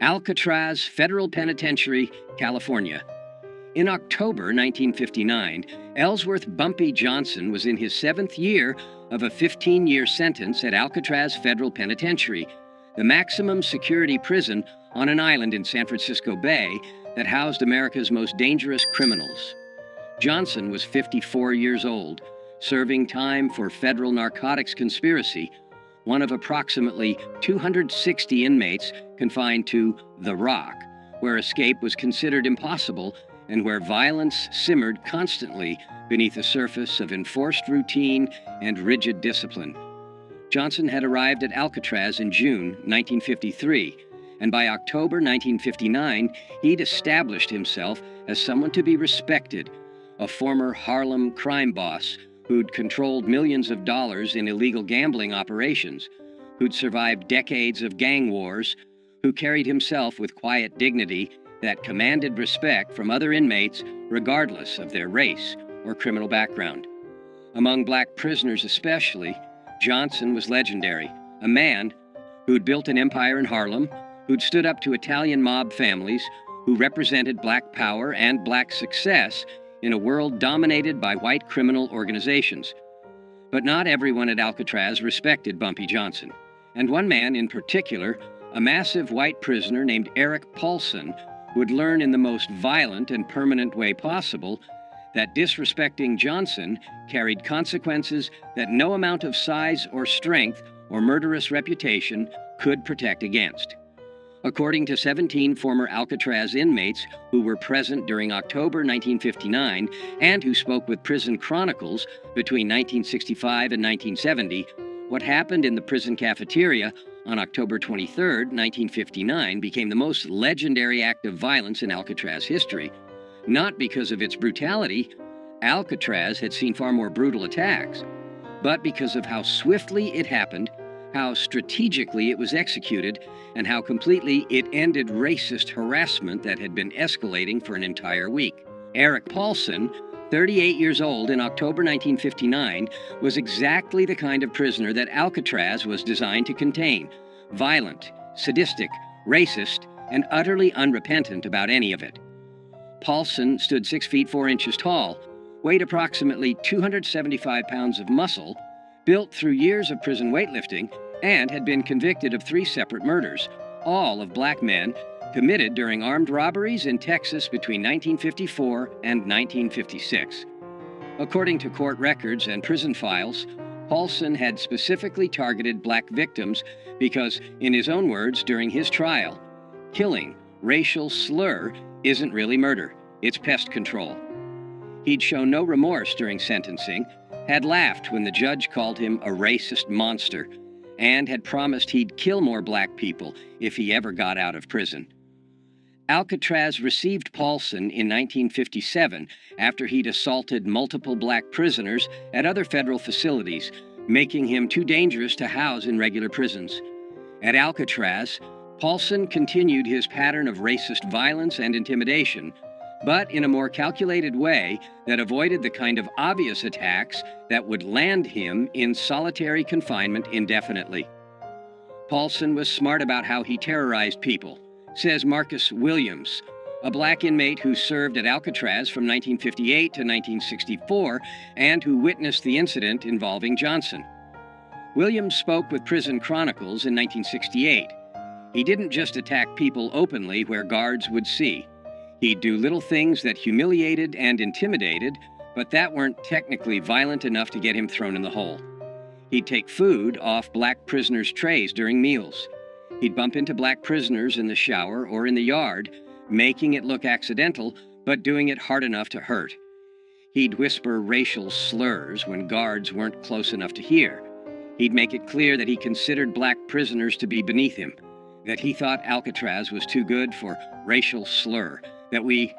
Alcatraz Federal Penitentiary, California. In October 1959, Ellsworth Bumpy Johnson was in his 7th year of a 15-year sentence at Alcatraz Federal Penitentiary, the maximum security prison on an island in San Francisco Bay that housed America's most dangerous criminals. Johnson was 54 years old, serving time for federal narcotics conspiracy, one of approximately 260 inmates confined to The Rock, where escape was considered impossible and where violence simmered constantly beneath the surface of enforced routine and rigid discipline. Johnson had arrived at Alcatraz in June 1953, and by October 1959, he'd established himself as someone to be respected, a former Harlem crime boss who'd controlled millions of dollars in illegal gambling operations, who'd survived decades of gang wars, who carried himself with quiet dignity that commanded respect from other inmates regardless of their race or criminal background. Among black prisoners especially, Johnson was legendary, a man who'd built an empire in Harlem, who'd stood up to Italian mob families, who represented black power and black success in a world dominated by white criminal organizations. But not everyone at Alcatraz respected Bumpy Johnson, and one man in particular, a massive white prisoner named Eric Paulson, would learn in the most violent and permanent way possible that disrespecting Johnson carried consequences that no amount of size or strength or murderous reputation could protect against. According to 17 former Alcatraz inmates who were present during October 1959 and who spoke with Prison Chronicles between 1965 and 1970, what happened in the prison cafeteria on October 23, 1959 became the most legendary act of violence in Alcatraz history. Not because of its brutality, Alcatraz had seen far more brutal attacks, but because of how swiftly it happened, how strategically it was executed, and how completely it ended racist harassment that had been escalating for an entire week. Eric Paulson, 38 years old in October 1959, was exactly the kind of prisoner that Alcatraz was designed to contain: violent, sadistic, racist, and utterly unrepentant about any of it. Paulson stood 6 feet 4 inches tall, weighed approximately 275 pounds of muscle, built through years of prison weightlifting, and had been convicted of 3 separate murders, all of black men, committed during armed robberies in Texas between 1954 and 1956. According to court records and prison files, Paulson had specifically targeted black victims because, in his own words during his trial, killing, racial slur, isn't really murder, it's pest control. He'd shown no remorse during sentencing, had laughed when the judge called him a racist monster, and had promised he'd kill more black people if he ever got out of prison. Alcatraz received Paulson in 1957 after he'd assaulted multiple black prisoners at other federal facilities, making him too dangerous to house in regular prisons. At Alcatraz, Paulson continued his pattern of racist violence and intimidation, but in a more calculated way that avoided the kind of obvious attacks that would land him in solitary confinement indefinitely. Paulson was smart about how he terrorized people, says Marcus Williams, a black inmate who served at Alcatraz from 1958 to 1964 and who witnessed the incident involving Johnson. Williams spoke with Prison Chronicles in 1968. He didn't just attack people openly where guards would see. He'd do little things that humiliated and intimidated, but that weren't technically violent enough to get him thrown in the hole. He'd take food off black prisoners' trays during meals. He'd bump into black prisoners in the shower or in the yard, making it look accidental, but doing it hard enough to hurt. He'd whisper racial slurs when guards weren't close enough to hear. He'd make it clear that he considered black prisoners to be beneath him, that he thought Alcatraz was too good for racial slur, that we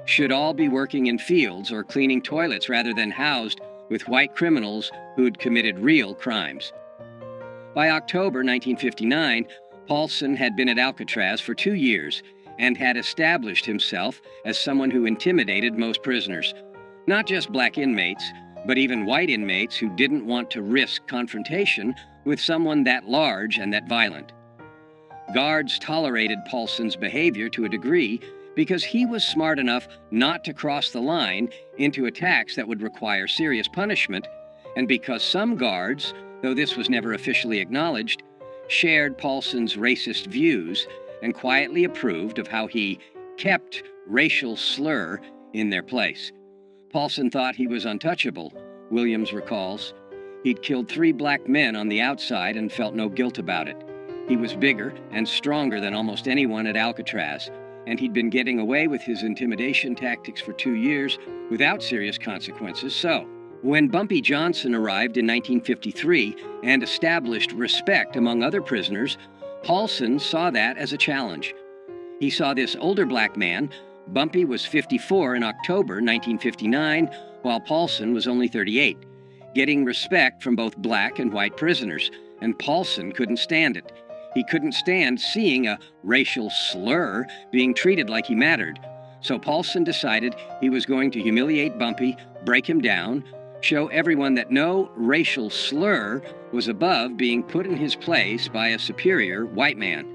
should all be working in fields or cleaning toilets rather than housed with white criminals who'd committed real crimes. By October 1959, Paulson had been at Alcatraz for 2 years and had established himself as someone who intimidated most prisoners, not just black inmates, but even white inmates who didn't want to risk confrontation with someone that large and that violent. Guards tolerated Paulson's behavior to a degree because he was smart enough not to cross the line into attacks that would require serious punishment, and because some guards, though this was never officially acknowledged, shared Paulson's racist views and quietly approved of how he kept racial slur in their place. Paulson thought he was untouchable, Williams recalls. He'd killed 3 black men on the outside and felt no guilt about it. He was bigger and stronger than almost anyone at Alcatraz, and he'd been getting away with his intimidation tactics for 2 years without serious consequences. So, when Bumpy Johnson arrived in 1953 and established respect among other prisoners, Paulson saw that as a challenge. He saw this older black man. Bumpy was 54 in October 1959, while Paulson was only 38, getting respect from both black and white prisoners, and Paulson couldn't stand it. He couldn't stand seeing a racial slur being treated like he mattered. So Paulson decided he was going to humiliate Bumpy, break him down, show everyone that no racial slur was above being put in his place by a superior white man.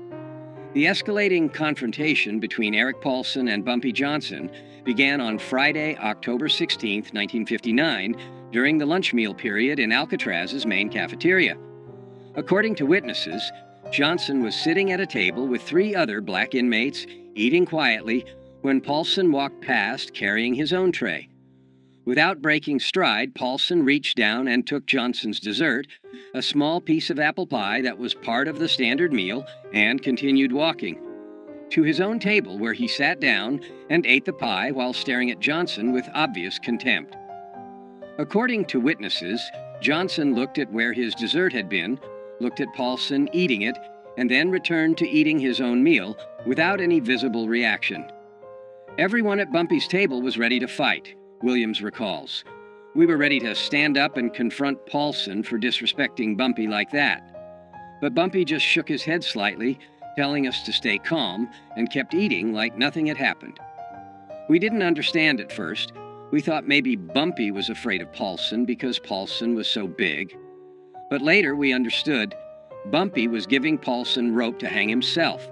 The escalating confrontation between Eric Paulson and Bumpy Johnson began on Friday, October 16, 1959, during the lunch meal period in Alcatraz's main cafeteria. According to witnesses, Johnson was sitting at a table with 3 other black inmates, eating quietly, when Paulson walked past carrying his own tray. Without breaking stride, Paulson reached down and took Johnson's dessert, a small piece of apple pie that was part of the standard meal, and continued walking to his own table, where he sat down and ate the pie while staring at Johnson with obvious contempt. According to witnesses, Johnson looked at where his dessert had been, looked at Paulson eating it, and then returned to eating his own meal without any visible reaction. Everyone at Bumpy's table was ready to fight, Williams recalls. We were ready to stand up and confront Paulson for disrespecting Bumpy like that. But Bumpy just shook his head slightly, telling us to stay calm, and kept eating like nothing had happened. We didn't understand at first. We thought maybe Bumpy was afraid of Paulson because Paulson was so big. But later we understood. Bumpy was giving Paulson rope to hang himself.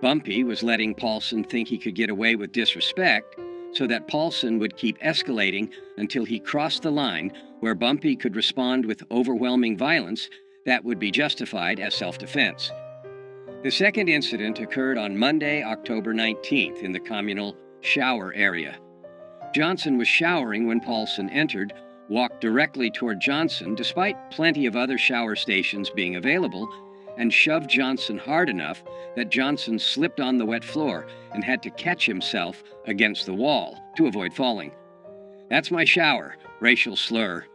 Bumpy was letting Paulson think he could get away with disrespect so that Paulson would keep escalating until he crossed the line where Bumpy could respond with overwhelming violence that would be justified as self-defense. The second incident occurred on Monday, October 19th, in the communal shower area. Johnson was showering when Paulson entered, walked directly toward Johnson despite plenty of other shower stations being available, and shoved Johnson hard enough that Johnson slipped on the wet floor and had to catch himself against the wall to avoid falling. "That's my shower," racial slur.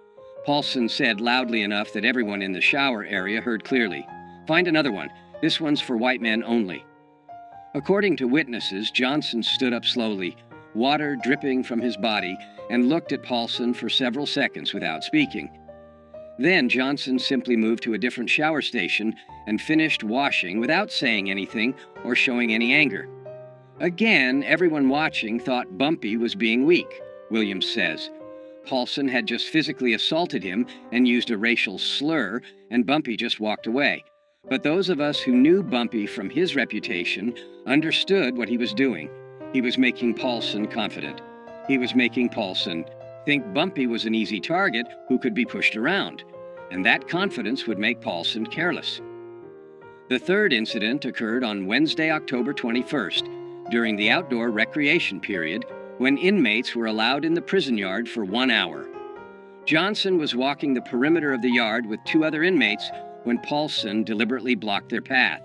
Paulson said loudly enough that everyone in the shower area heard clearly. "Find another one. This one's for white men only." According to witnesses, Johnson stood up slowly, water dripping from his body, and looked at Paulson for several seconds without speaking. Then Johnson simply moved to a different shower station and finished washing without saying anything or showing any anger. Again, everyone watching thought Bumpy was being weak, Williams says. Paulson had just physically assaulted him and used a racial slur, and Bumpy just walked away. But those of us who knew Bumpy from his reputation understood what he was doing. He was making Paulson confident. He was making Paulson think Bumpy was an easy target who could be pushed around, and that confidence would make Paulson careless. The third incident occurred on Wednesday, October 21st, during the outdoor recreation period, when inmates were allowed in the prison yard for 1 hour. Johnson was walking the perimeter of the yard with 2 other inmates when Paulson deliberately blocked their path.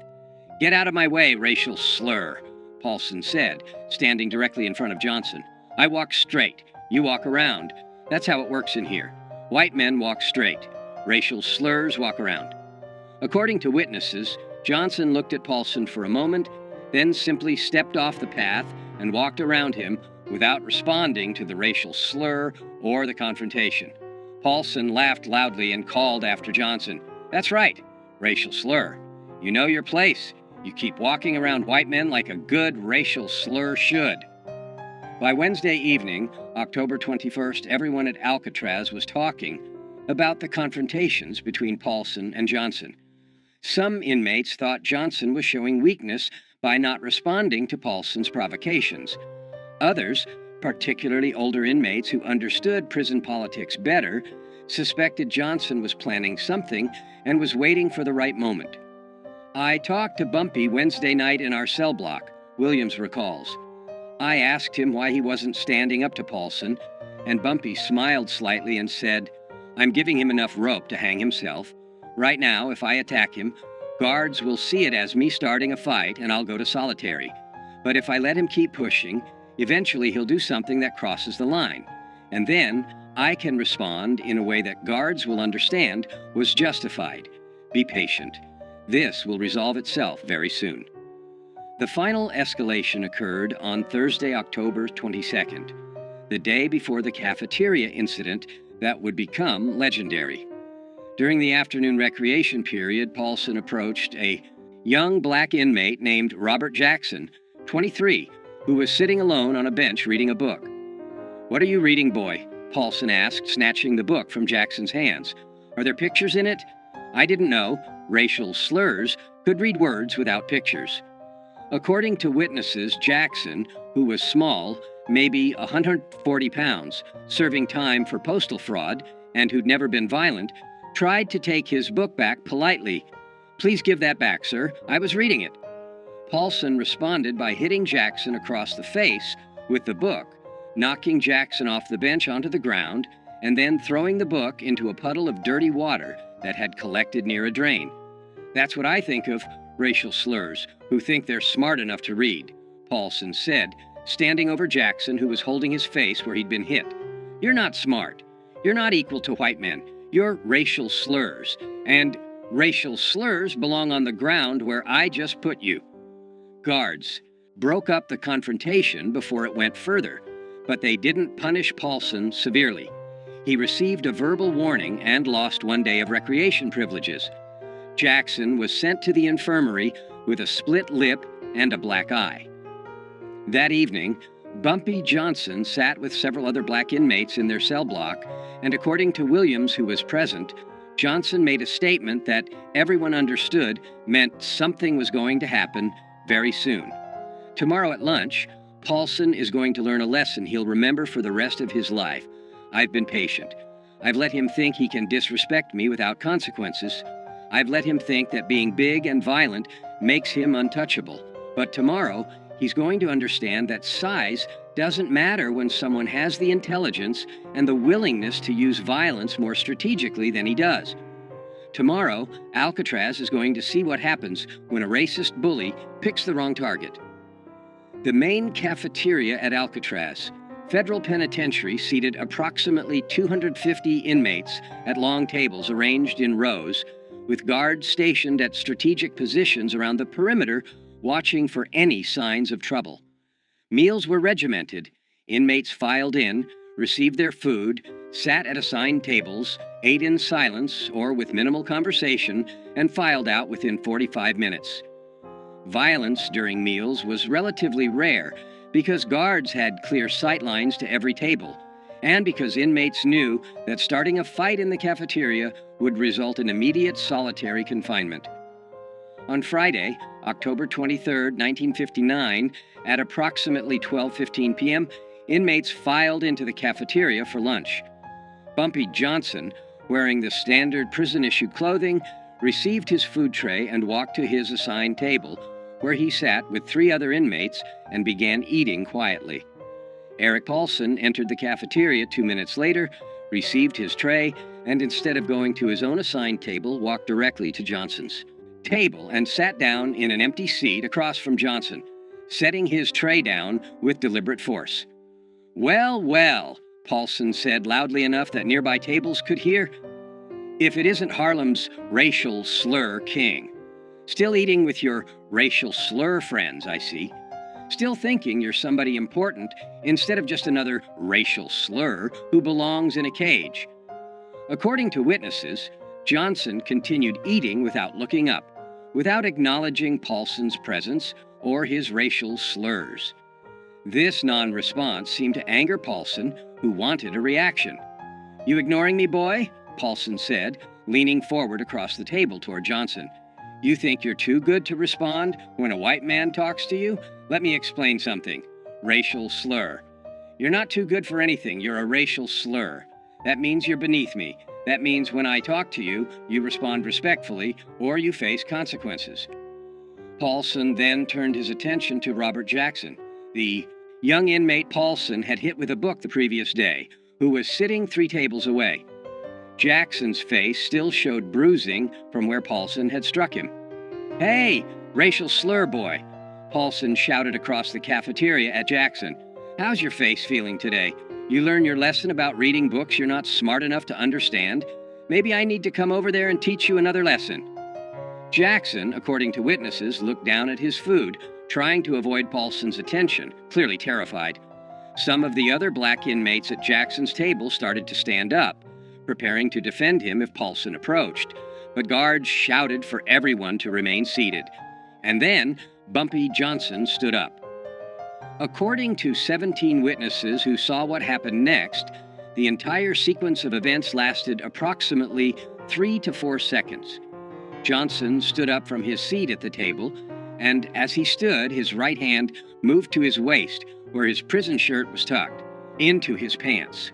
"Get out of my way, racial slur," Paulson said, standing directly in front of Johnson. "I walk straight. You walk around. That's how it works in here. White men walk straight. Racial slurs walk around." According to witnesses, Johnson looked at Paulson for a moment, then simply stepped off the path and walked around him without responding to the racial slur or the confrontation. Paulson laughed loudly and called after Johnson, "That's right, racial slur. You know your place. You keep walking around white men like a good racial slur should." By Wednesday evening, October 21st, everyone at Alcatraz was talking about the confrontations between Paulson and Johnson. Some inmates thought Johnson was showing weakness by not responding to Paulson's provocations. Others, particularly older inmates who understood prison politics better, suspected Johnson was planning something and was waiting for the right moment. "I talked to Bumpy Wednesday night in our cell block," Williams recalls. "I asked him why he wasn't standing up to Paulson, and Bumpy smiled slightly and said, 'I'm giving him enough rope to hang himself. Right now, if I attack him, guards will see it as me starting a fight and I'll go to solitary. But if I let him keep pushing, eventually he'll do something that crosses the line. And then I can respond in a way that guards will understand was justified. Be patient. This will resolve itself very soon.'" The final escalation occurred on Thursday, October 22nd, the day before the cafeteria incident that would become legendary. During the afternoon recreation period, Paulson approached a young black inmate named Robert Jackson, 23, who was sitting alone on a bench reading a book. "What are you reading, boy?" Paulson asked, snatching the book from Jackson's hands. "Are there pictures in it?" "I didn't know racial slurs could read words without pictures." According to witnesses, Jackson, who was small, maybe 140 pounds, serving time for postal fraud, and who'd never been violent, tried to take his book back politely. "Please give that back, sir. I was reading it." Paulson responded by hitting Jackson across the face with the book, knocking Jackson off the bench onto the ground, and then throwing the book into a puddle of dirty water that had collected near a drain. "That's what I think of racial slurs who think they're smart enough to read," Paulson said, standing over Jackson, who was holding his face where he'd been hit. "You're not smart. You're not equal to white men. You're racial slurs, and racial slurs belong on the ground where I just put you." Guards broke up the confrontation before it went further, but they didn't punish Paulson severely. He received a verbal warning and lost 1 day of recreation privileges. Jackson was sent to the infirmary with a split lip and a black eye. That evening, Bumpy Johnson sat with several other black inmates in their cell block, and according to Williams, who was present, Johnson made a statement that everyone understood meant something was going to happen very soon. Tomorrow at lunch, Paulson is going to learn a lesson he'll remember for the rest of his life. "I've been patient. I've let him think he can disrespect me without consequences. I've let him think that being big and violent makes him untouchable. But tomorrow, he's going to understand that size doesn't matter when someone has the intelligence and the willingness to use violence more strategically than he does. Tomorrow, Alcatraz is going to see what happens when a racist bully picks the wrong target." The main cafeteria at Alcatraz, Federal Penitentiary, seated approximately 250 inmates at long tables arranged in rows, with guards stationed at strategic positions around the perimeter watching for any signs of trouble. Meals were regimented. Inmates filed in, received their food, sat at assigned tables, ate in silence or with minimal conversation, and filed out within 45 minutes. Violence during meals was relatively rare because guards had clear sightlines to every table, and because inmates knew that starting a fight in the cafeteria would result in immediate solitary confinement. On Friday, October 23, 1959, at approximately 12:15 p.m., inmates filed into the cafeteria for lunch. Bumpy Johnson, wearing the standard prison-issued clothing, received his food tray and walked to his assigned table, where he sat with 3 other inmates and began eating quietly. Eric Paulson entered the cafeteria 2 minutes later, received his tray, and instead of going to his own assigned table, walked directly to Johnson's table and sat down in an empty seat across from Johnson, setting his tray down with deliberate force. "Well, well," Paulson said loudly enough that nearby tables could hear. "If it isn't Harlem's racial slur king. Still eating with your racial slur friends, I see. Still thinking you're somebody important instead of just another racial slur who belongs in a cage." According to witnesses, Johnson continued eating without looking up, without acknowledging Paulson's presence or his racial slurs. This non-response seemed to anger Paulson, who wanted a reaction. "You ignoring me, boy?" Paulson said, leaning forward across the table toward Johnson. You think you're too good to respond when a white man talks to you? Let me explain something. Racial slur. You're not too good for anything. You're a racial slur. That means you're beneath me. That means when I talk to you, you respond respectfully or you face consequences. Paulson then turned his attention to Robert Jackson. The young inmate Paulson had hit with a book the previous day, who was sitting 3 tables away. Jackson's face still showed bruising from where Paulson had struck him. "Hey, racial slur boy," Paulson shouted across the cafeteria at Jackson. "How's your face feeling today? You learn your lesson about reading books you're not smart enough to understand? Maybe I need to come over there and teach you another lesson." Jackson, according to witnesses, looked down at his food, trying to avoid Paulson's attention, clearly terrified. Some of the other black inmates at Jackson's table started to stand up, preparing to defend him if Paulson approached, but guards shouted for everyone to remain seated. And then Bumpy Johnson stood up. According to 17 witnesses who saw what happened next, the entire sequence of events lasted approximately 3 to 4 seconds. Johnson stood up from his seat at the table, and as he stood, his right hand moved to his waist, where his prison shirt was tucked, into his pants.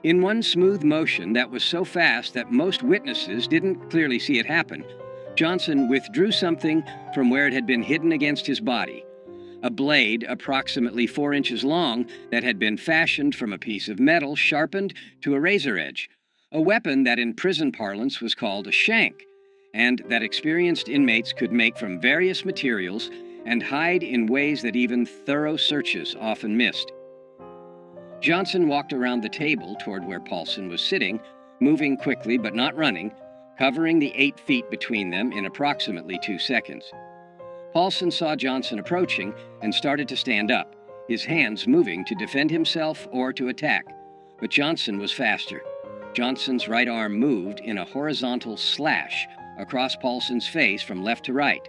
In one smooth motion that was so fast that most witnesses didn't clearly see it happen, Johnson withdrew something from where it had been hidden against his body. A blade approximately 4 inches long that had been fashioned from a piece of metal sharpened to a razor edge, a weapon that in prison parlance was called a shank, and that experienced inmates could make from various materials and hide in ways that even thorough searches often missed. Johnson walked around the table toward where Paulson was sitting, moving quickly but not running, covering the 8 feet between them in approximately 2 seconds. Paulson saw Johnson approaching and started to stand up, his hands moving to defend himself or to attack. But Johnson was faster. Johnson's right arm moved in a horizontal slash across Paulson's face from left to right,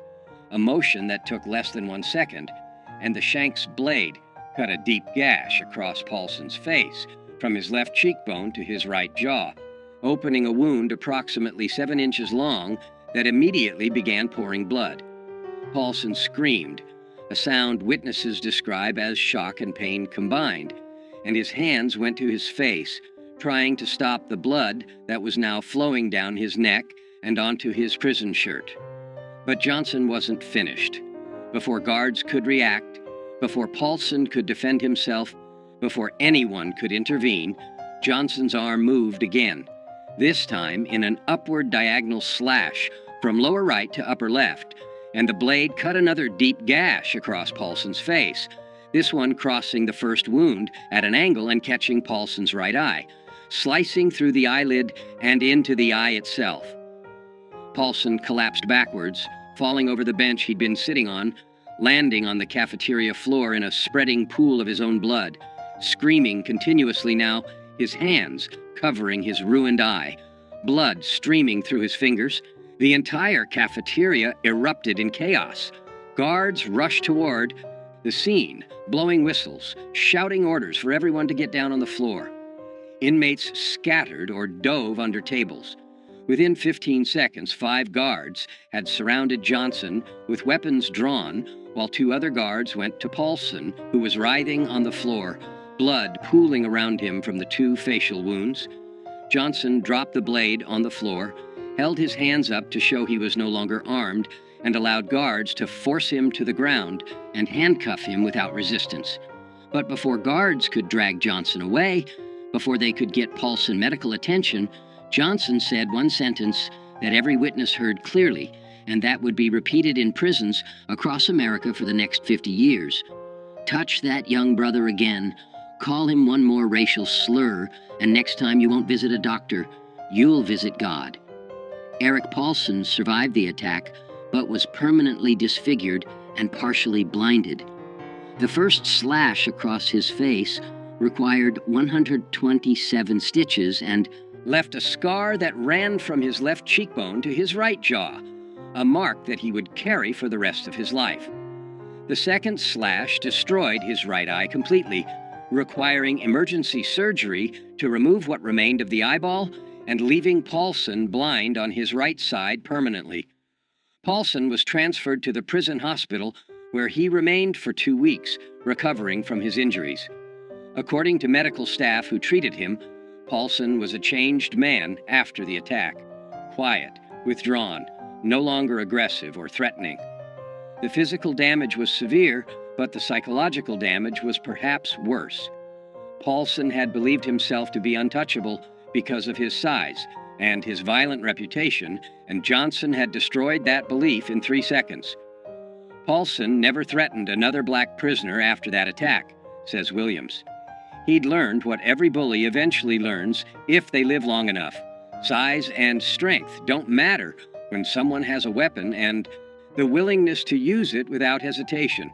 a motion that took less than 1 second, and the shank's blade cut a deep gash across Paulson's face from his left cheekbone to his right jaw, opening a wound approximately 7 inches long that immediately began pouring blood. Paulson screamed, a sound witnesses describe as shock and pain combined, and his hands went to his face, trying to stop the blood that was now flowing down his neck and onto his prison shirt. But Johnson wasn't finished. Before guards could react, before Paulson could defend himself, before anyone could intervene, Johnson's arm moved again, this time in an upward diagonal slash from lower right to upper left, and the blade cut another deep gash across Paulson's face, this one crossing the first wound at an angle and catching Paulson's right eye, slicing through the eyelid and into the eye itself. Paulson collapsed backwards, falling over the bench he'd been sitting on, landing on the cafeteria floor in a spreading pool of his own blood, screaming continuously now, his hands covering his ruined eye, blood streaming through his fingers. The entire cafeteria erupted in chaos. Guards rushed toward the scene, blowing whistles, shouting orders for everyone to get down on the floor. Inmates scattered or dove under tables. Within 15 seconds, 5 guards had surrounded Johnson with weapons drawn, while 2 other guards went to Paulson, who was writhing on the floor, blood pooling around him from the 2 facial wounds. Johnson dropped the blade on the floor, held his hands up to show he was no longer armed, and allowed guards to force him to the ground and handcuff him without resistance. But before guards could drag Johnson away, before they could get Paulson medical attention, Johnson said one sentence that every witness heard clearly, and that would be repeated in prisons across America for the next 50 years. "Touch that young brother again, call him one more racial slur, and next time you won't visit a doctor, you'll visit God." Eric Paulson survived the attack, but was permanently disfigured and partially blinded. The first slash across his face required 127 stitches and left a scar that ran from his left cheekbone to his right jaw, a mark that he would carry for the rest of his life. The second slash destroyed his right eye completely, requiring emergency surgery to remove what remained of the eyeball and leaving Paulson blind on his right side permanently. Paulson was transferred to the prison hospital where he remained for 2 weeks, recovering from his injuries. According to medical staff who treated him, Paulson was a changed man after the attack. Quiet, withdrawn, no longer aggressive or threatening. The physical damage was severe, but the psychological damage was perhaps worse. Paulson had believed himself to be untouchable because of his size and his violent reputation, and Johnson had destroyed that belief in 3 seconds. Paulson never threatened another black prisoner after that attack, says Williams. He'd learned what every bully eventually learns if they live long enough. Size and strength don't matter when someone has a weapon, and the willingness to use it without hesitation.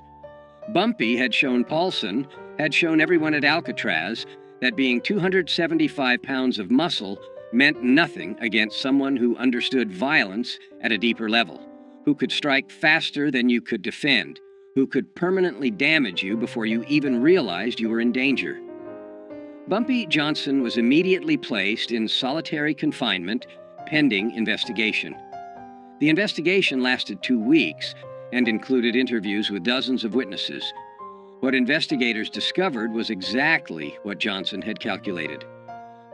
Bumpy had shown Paulson, had shown everyone at Alcatraz, that being 275 pounds of muscle meant nothing against someone who understood violence at a deeper level, who could strike faster than you could defend, who could permanently damage you before you even realized you were in danger. Bumpy Johnson was immediately placed in solitary confinement, pending investigation. The investigation lasted 2 weeks and included interviews with dozens of witnesses. What investigators discovered was exactly what Johnson had calculated.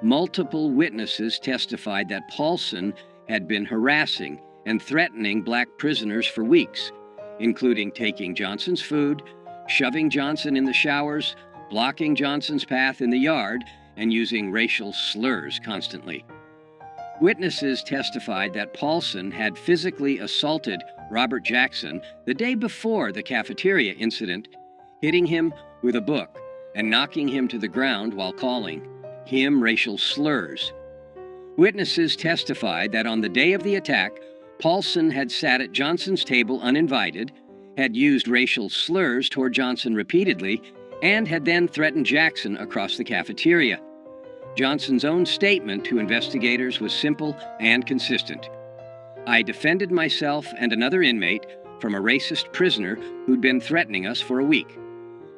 Multiple witnesses testified that Paulson had been harassing and threatening black prisoners for weeks, including taking Johnson's food, shoving Johnson in the showers, blocking Johnson's path in the yard, and using racial slurs constantly. Witnesses testified that Paulson had physically assaulted Robert Jackson the day before the cafeteria incident, hitting him with a book and knocking him to the ground while calling him racial slurs. Witnesses testified that on the day of the attack, Paulson had sat at Johnson's table uninvited, had used racial slurs toward Johnson repeatedly, and had then threatened Jackson across the cafeteria. Johnson's own statement to investigators was simple and consistent. "I defended myself and another inmate from a racist prisoner who'd been threatening us for a week.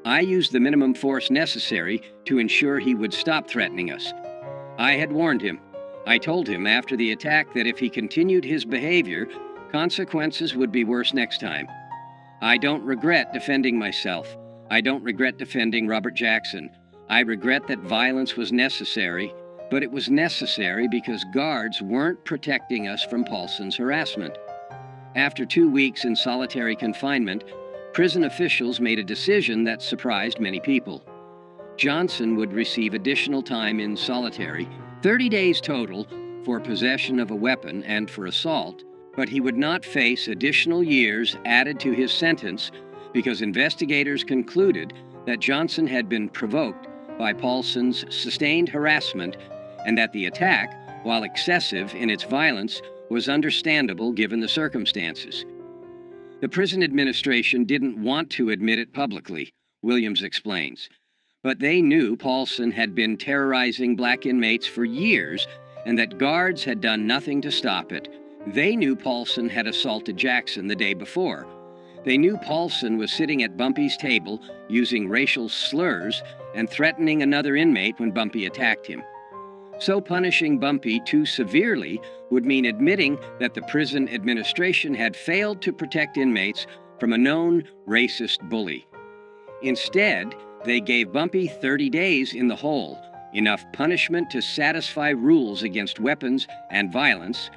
I used the minimum force necessary to ensure he would stop threatening us. I had warned him. I told him after the attack that if he continued his behavior, consequences would be worse next time. I don't regret defending myself. I don't regret defending Robert Jackson. I regret that violence was necessary, but it was necessary because guards weren't protecting us from Paulson's harassment." After 2 weeks in solitary confinement, prison officials made a decision that surprised many people. Johnson would receive additional time in solitary, 30 days total, for possession of a weapon and for assault, but he would not face additional years added to his sentence because investigators concluded that Johnson had been provoked by Paulson's sustained harassment and that the attack, while excessive in its violence, was understandable given the circumstances. The prison administration didn't want to admit it publicly, Williams explains, but they knew Paulson had been terrorizing black inmates for years and that guards had done nothing to stop it. They knew Paulson had assaulted Jackson the day before. They knew Paulson was sitting at Bumpy's table using racial slurs and threatening another inmate when Bumpy attacked him. So punishing Bumpy too severely would mean admitting that the prison administration had failed to protect inmates from a known racist bully. Instead, they gave Bumpy 30 days in the hole, enough punishment to satisfy rules against weapons and violence,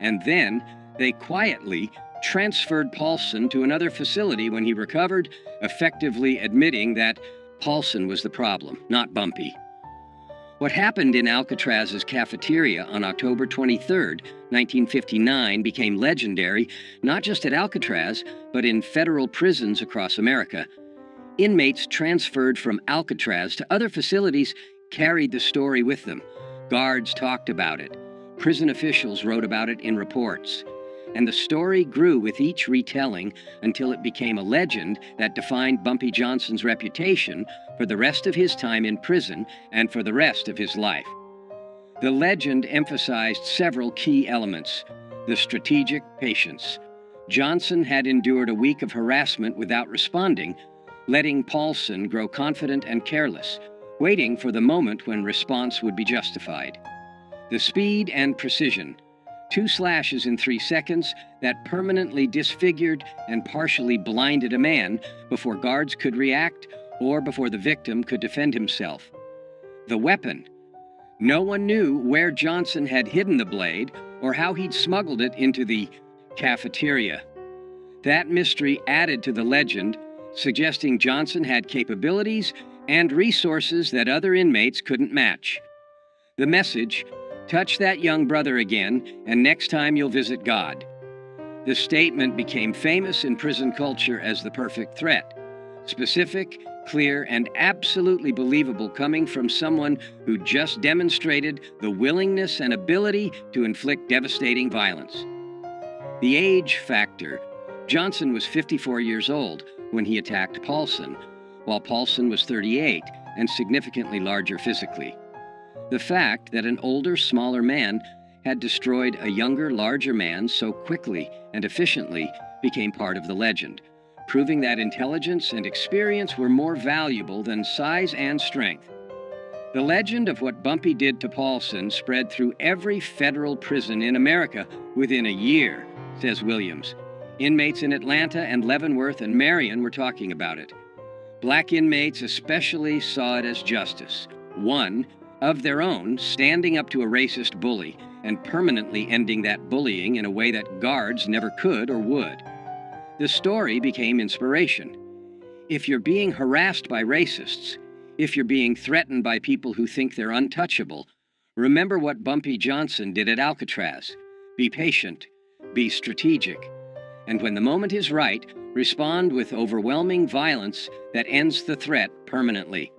and then they quietly transferred Paulson to another facility when he recovered, effectively admitting that Paulson was the problem, not Bumpy. What happened in Alcatraz's cafeteria on October 23, 1959 became legendary not just at Alcatraz, but in federal prisons across America. Inmates transferred from Alcatraz to other facilities carried the story with them. Guards talked about it. Prison officials wrote about it in reports. And the story grew with each retelling until it became a legend that defined Bumpy Johnson's reputation for the rest of his time in prison and for the rest of his life. The legend emphasized several key elements. The strategic patience. Johnson had endured a week of harassment without responding, letting Paulson grow confident and careless, waiting for the moment when response would be justified. The speed and precision. 2 slashes in 3 seconds that permanently disfigured and partially blinded a man before guards could react or before the victim could defend himself. The weapon. No one knew where Johnson had hidden the blade or how he'd smuggled it into the cafeteria. That mystery added to the legend, suggesting Johnson had capabilities and resources that other inmates couldn't match. The message: touch that young brother again, and next time you'll visit God. The statement became famous in prison culture as the perfect threat. Specific, clear, and absolutely believable, coming from someone who just demonstrated the willingness and ability to inflict devastating violence. The age factor. Johnson was 54 years old when he attacked Paulson, while Paulson was 38 and significantly larger physically. The fact that an older, smaller man had destroyed a younger, larger man so quickly and efficiently became part of the legend, proving that intelligence and experience were more valuable than size and strength. The legend of what Bumpy did to Paulson spread through every federal prison in America within a year, says Williams. Inmates in Atlanta and Leavenworth and Marion were talking about it. Black inmates especially saw it as justice. One, of their own, standing up to a racist bully and permanently ending that bullying in a way that guards never could or would. The story became inspiration. If you're being harassed by racists, if you're being threatened by people who think they're untouchable, remember what Bumpy Johnson did at Alcatraz. Be patient, be strategic, and when the moment is right, respond with overwhelming violence that ends the threat permanently.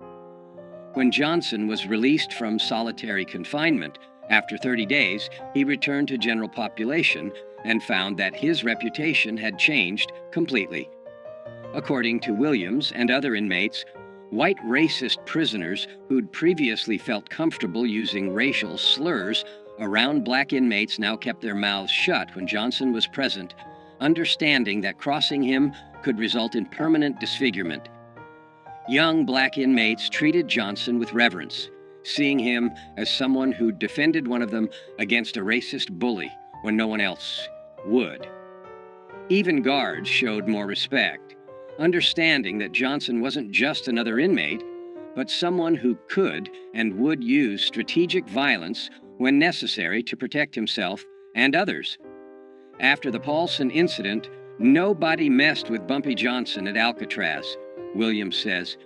When Johnson was released from solitary confinement, after 30 days, he returned to general population and found that his reputation had changed completely. According to Williams and other inmates, white racist prisoners who'd previously felt comfortable using racial slurs around black inmates now kept their mouths shut when Johnson was present, understanding that crossing him could result in permanent disfigurement. Young black inmates treated Johnson with reverence, seeing him as someone who defended one of them against a racist bully when no one else would. Even guards showed more respect, understanding that Johnson wasn't just another inmate, but someone who could and would use strategic violence when necessary to protect himself and others. After the Paulson incident, nobody messed with Bumpy Johnson at Alcatraz, Williams says.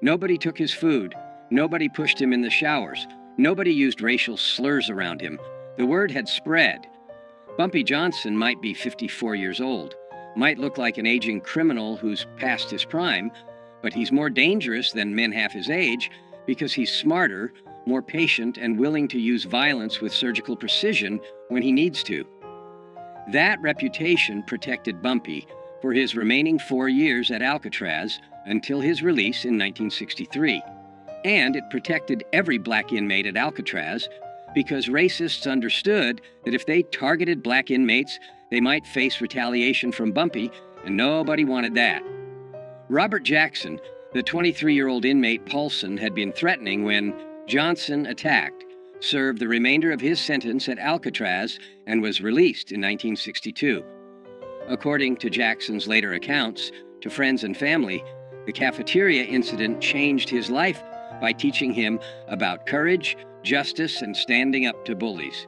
Nobody took his food. Nobody pushed him in the showers. Nobody used racial slurs around him. The word had spread. Bumpy Johnson might be 54 years old, might look like an aging criminal who's past his prime, but he's more dangerous than men half his age because he's smarter, more patient, and willing to use violence with surgical precision when he needs to. That reputation protected Bumpy for his remaining 4 years at Alcatraz until his release in 1963. And it protected every black inmate at Alcatraz because racists understood that if they targeted black inmates, they might face retaliation from Bumpy, and nobody wanted that. Robert Jackson, the 23-year-old inmate Paulson had been threatening when Johnson attacked, served the remainder of his sentence at Alcatraz and was released in 1962. According to Jackson's later accounts to friends and family, the cafeteria incident changed his life by teaching him about courage, justice, and standing up to bullies.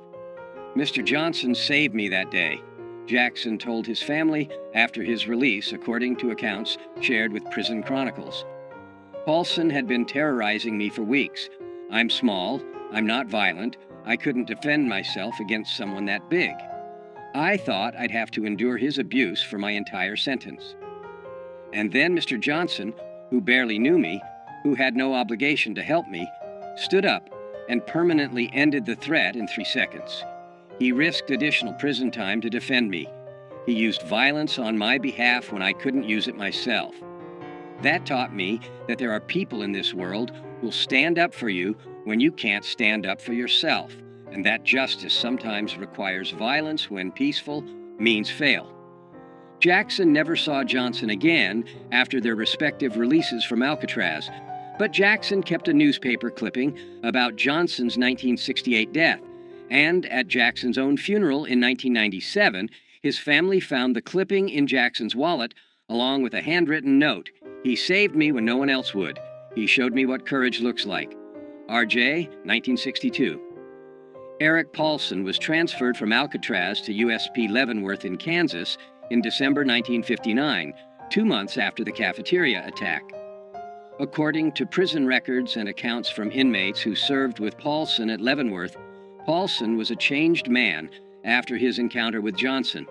Mr. Johnson saved me that day, Jackson told his family after his release, according to accounts shared with Prison Chronicles. Paulson had been terrorizing me for weeks. I'm small, I'm not violent, I couldn't defend myself against someone that big. I thought I'd have to endure his abuse for my entire sentence. And then Mr. Johnson, who barely knew me, who had no obligation to help me, stood up and permanently ended the threat in 3 seconds. He risked additional prison time to defend me. He used violence on my behalf when I couldn't use it myself. That taught me that there are people in this world who'll stand up for you when you can't stand up for yourself, and that justice sometimes requires violence when peaceful means fail. Jackson never saw Johnson again after their respective releases from Alcatraz, but Jackson kept a newspaper clipping about Johnson's 1968 death And at Jackson's own funeral in 1997, his family found the clipping in Jackson's wallet along with a handwritten note. "He saved me when no one else would. He showed me what courage looks like." RJ, 1962. Eric Paulson was transferred from Alcatraz to USP Leavenworth in Kansas in December 1959, 2 months after the cafeteria attack. According to prison records and accounts from inmates who served with Paulson at Leavenworth, Paulson was a changed man after his encounter with Johnson,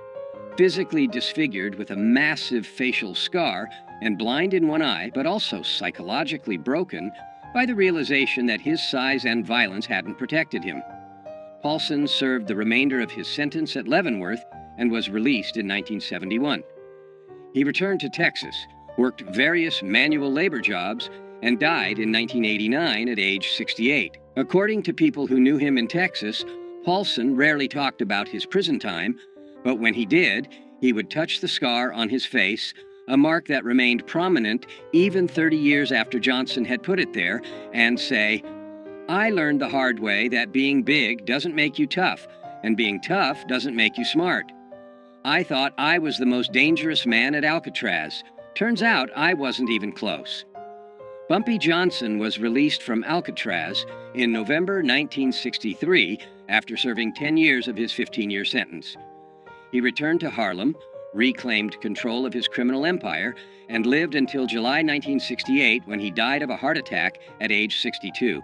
physically disfigured with a massive facial scar and blind in one eye, but also psychologically broken by the realization that his size and violence hadn't protected him. Paulson served the remainder of his sentence at Leavenworth and was released in 1971. He returned to Texas, worked various manual labor jobs, and died in 1989 at age 68. According to people who knew him in Texas, Paulson rarely talked about his prison time, but when he did, he would touch the scar on his face, a mark that remained prominent even 30 years after Johnson had put it there, and say, "I learned the hard way that being big doesn't make you tough, and being tough doesn't make you smart. I thought I was the most dangerous man at Alcatraz. Turns out I wasn't even close." Bumpy Johnson was released from Alcatraz in November 1963 after serving 10 years of his 15-year sentence. He returned to Harlem, reclaimed control of his criminal empire, and lived until July 1968 when he died of a heart attack at age 62.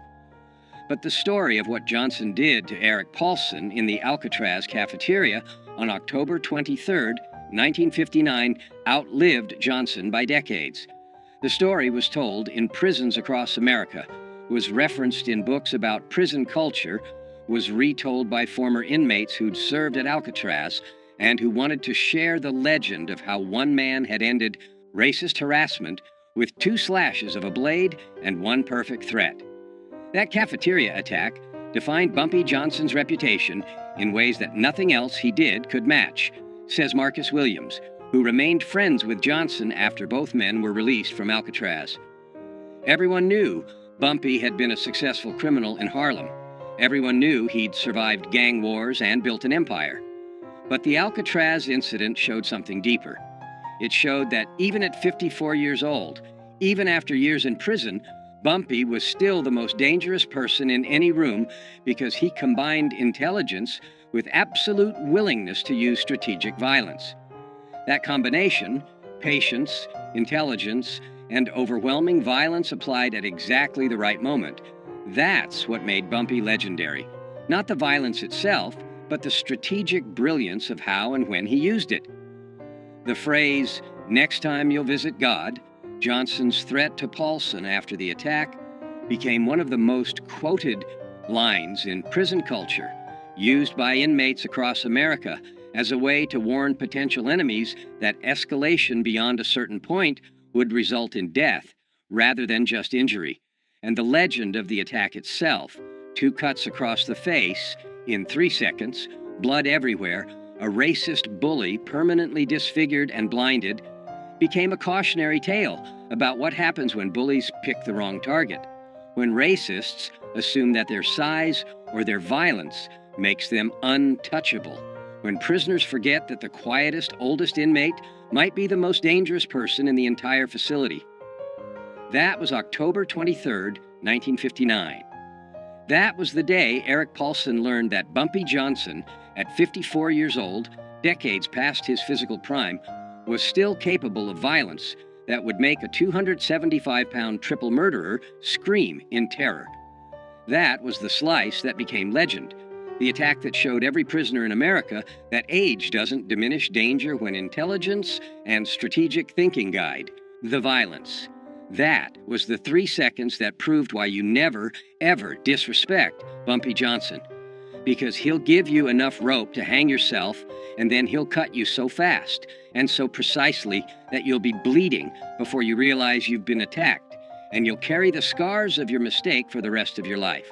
But the story of what Johnson did to Eric Paulson in the Alcatraz cafeteria on October 23, 1959, outlived Johnson by decades. The story was told in prisons across America, was referenced in books about prison culture, was retold by former inmates who'd served at Alcatraz and who wanted to share the legend of how one man had ended racist harassment with 2 slashes of a blade and 1 perfect threat. That cafeteria attack defined Bumpy Johnson's reputation in ways that nothing else he did could match, says Marcus Williams, who remained friends with Johnson after both men were released from Alcatraz. Everyone knew Bumpy had been a successful criminal in Harlem. Everyone knew he'd survived gang wars and built an empire. But the Alcatraz incident showed something deeper. It showed that even at 54 years old, even after years in prison, Bumpy was still the most dangerous person in any room because he combined intelligence with absolute willingness to use strategic violence. That combination, patience, intelligence, and overwhelming violence applied at exactly the right moment, that's what made Bumpy legendary. Not the violence itself, but the strategic brilliance of how and when he used it. The phrase, "Next time you'll visit God," Johnson's threat to Paulson after the attack, became one of the most quoted lines in prison culture, used by inmates across America as a way to warn potential enemies that escalation beyond a certain point would result in death rather than just injury. And the legend of the attack itself, 2 cuts across the face in 3 seconds, blood everywhere, a racist bully permanently disfigured and blinded, became a cautionary tale about what happens when bullies pick the wrong target, when racists assume that their size or their violence makes them untouchable, when prisoners forget that the quietest, oldest inmate might be the most dangerous person in the entire facility. That was October 23, 1959. That was the day Eric Paulson learned that Bumpy Johnson, at 54 years old, decades past his physical prime, was still capable of violence that would make a 275-pound triple murderer scream in terror. That was the slice that became legend, the attack that showed every prisoner in America that age doesn't diminish danger when intelligence and strategic thinking guide. The violence. That was the 3 seconds that proved why you never, ever disrespect Bumpy Johnson. Because he'll give you enough rope to hang yourself, and then he'll cut you so fast and so precisely that you'll be bleeding before you realize you've been attacked, and you'll carry the scars of your mistake for the rest of your life.